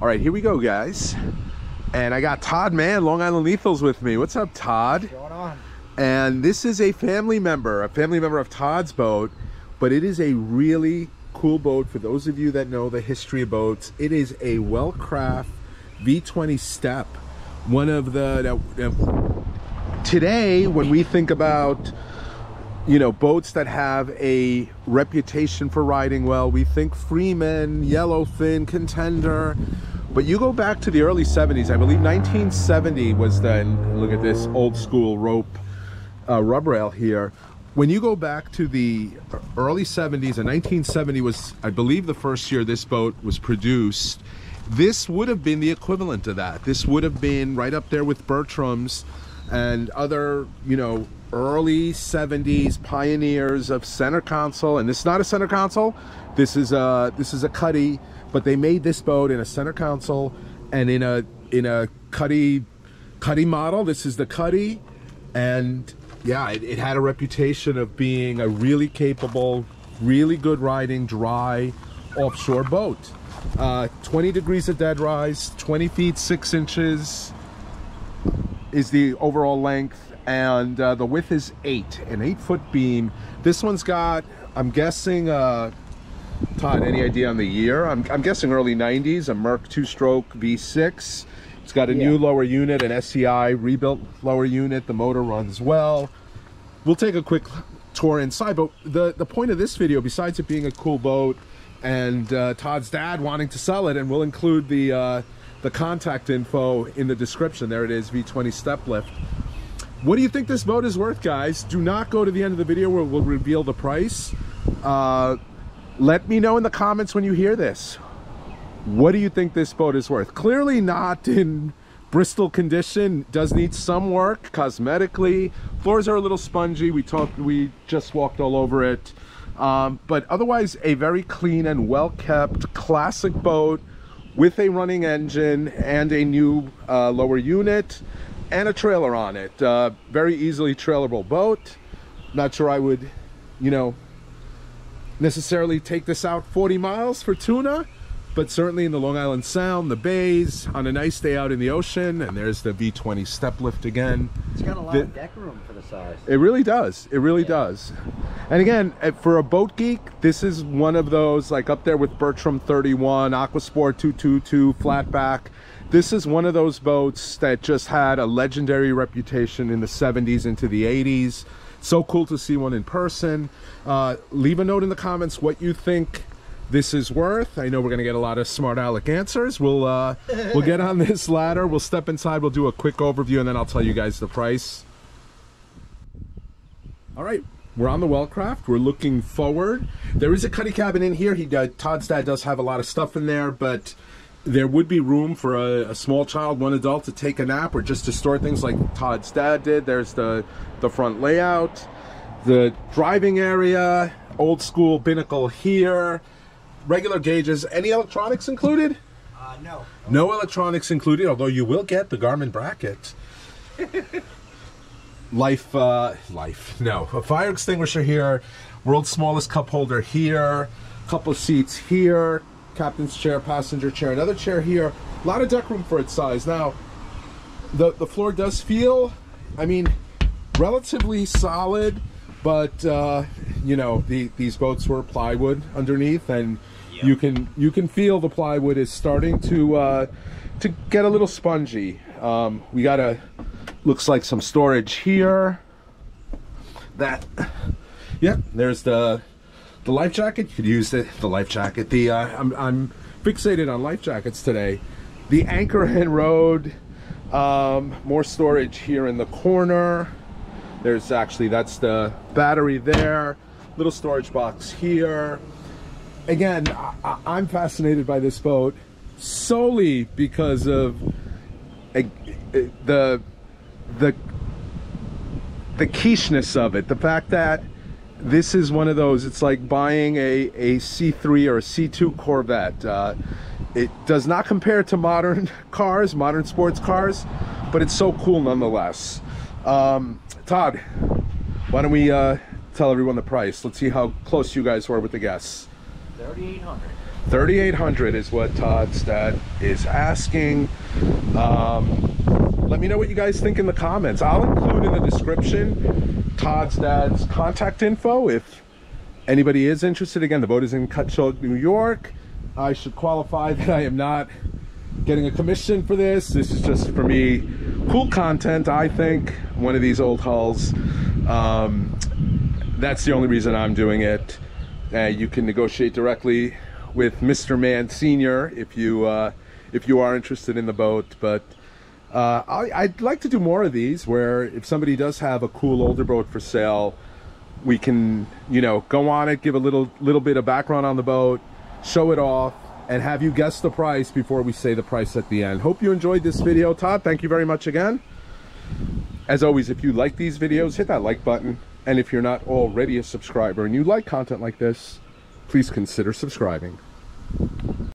All right, here we go, guys. And I got Todd Mann, Long Island Lethals with me. What's up, Todd? What's going on? And this is a family member of Todd's boat, but it is a really cool boat for those of you that know the history of boats. It is a Wellcraft V20 Step. One of the, today, when we think about, you know, boats that have a reputation for riding well, we think Freeman, Yellowfin, Contender. But you go back to the early 70s, I believe 1970 was then, look at this old school rope rub rail here. When you go back to the early 70s, and 1970 was, I believe, the first year this boat was produced, this would have been the equivalent of that. This would have been right up there with Bertram's and other, you know, early 70s pioneers of center console. And this is not a center console. This is a cuddy, but they made this boat in a center console and in a cuddy model. This is the cuddy, and yeah, it had a reputation of being a really capable, really good riding, dry offshore boat. 20 degrees of dead rise, 20 feet 6 inches is the overall length, and the width is 8, an 8-foot beam. This one's got, I'm guessing, Todd, any idea on the year? I'm guessing early 90s, a Merc 2-stroke V6. It's got a new lower unit, an SCI rebuilt lower unit. The motor runs well. We'll take a quick tour inside, but the point of this video, besides it being a cool boat and Todd's dad wanting to sell it, and we'll include the contact info in the description. There it is, V20 Steplift. What do you think this boat is worth, guys? Do not go to the end of the video where we'll reveal the price. Let me know in the comments when you hear this. What do you think this boat is worth? Clearly not in Bristol condition. Does need some work cosmetically. Floors are a little spongy. We just walked all over it. But otherwise, a very clean and well-kept classic boat with a running engine and a new lower unit and a trailer on it. Very easily trailerable boat. Not sure I would, you know, necessarily take this out 40 miles for tuna, but certainly in the Long Island Sound, the bays, on a nice day out in the ocean. And there's the V20 Steplift again. It's got a lot of deck room for the size. It really does. It really does. And again, for a boat geek, this is one of those, like up there with Bertram 31, Aquasport 222, Flatback. This is one of those boats that just had a legendary reputation in the 70s into the 80s. So cool to see one in person. Leave a note in the comments what you think this is worth. I know we're gonna get a lot of smart aleck answers. We'll get on this ladder. We'll step inside. We'll do a quick overview, and then I'll tell you guys the price. All right, we're on the Wellcraft. We're looking forward. There is a cuddy cabin in here. Todd's dad does have a lot of stuff in there, but there would be room for a small child, one adult, to take a nap or just to store things like Todd's dad did. There's the front layout, the driving area, old school binnacle here, regular gauges. Any electronics included? No. No electronics included, although you will get the Garmin bracket. No. A fire extinguisher here, world's smallest cup holder here, couple of seats here, captain's chair, passenger chair, another chair here. A lot of deck room for its size. Now, the floor does feel, I mean, relatively solid, but you know, these boats were plywood underneath, and you can feel the plywood is starting to get a little spongy. We got looks like some storage here. There's the life jacket. You could use the life jacket. I'm fixated on life jackets today. The anchor and rode. More storage here in the corner. There's actually, that's the battery there. Little storage box here. Again, I'm fascinated by this boat solely because of the quiche-ness of it. The fact that this is one of those, it's like buying a C3 or a C2 Corvette. It does not compare to modern cars, modern sports cars, but it's so cool nonetheless. Todd, why don't we tell everyone the price? Let's see how close you guys were with the guests. 3,800. $3,800 is what Todd's dad is asking. Let me know what you guys think in the comments. I'll include in the description Todd's dad's contact info if anybody is interested. Again, the boat is in Cutchogue, New York. I should qualify that I am not getting a commission for this. This is just for me, cool content. I think one of these old hulls, that's the only reason I'm doing it. You can negotiate directly with Mr. Mann Senior if you are interested in the boat. But I'd like to do more of these where if somebody does have a cool older boat for sale, we can, you know, go on it, give a little bit of background on the boat, show it off, and have you guess the price before we say the price at the end. Hope you enjoyed this video. Todd, thank you very much again. As always, if you like these videos, hit that like button. And if you're not already a subscriber and you like content like this, please consider subscribing.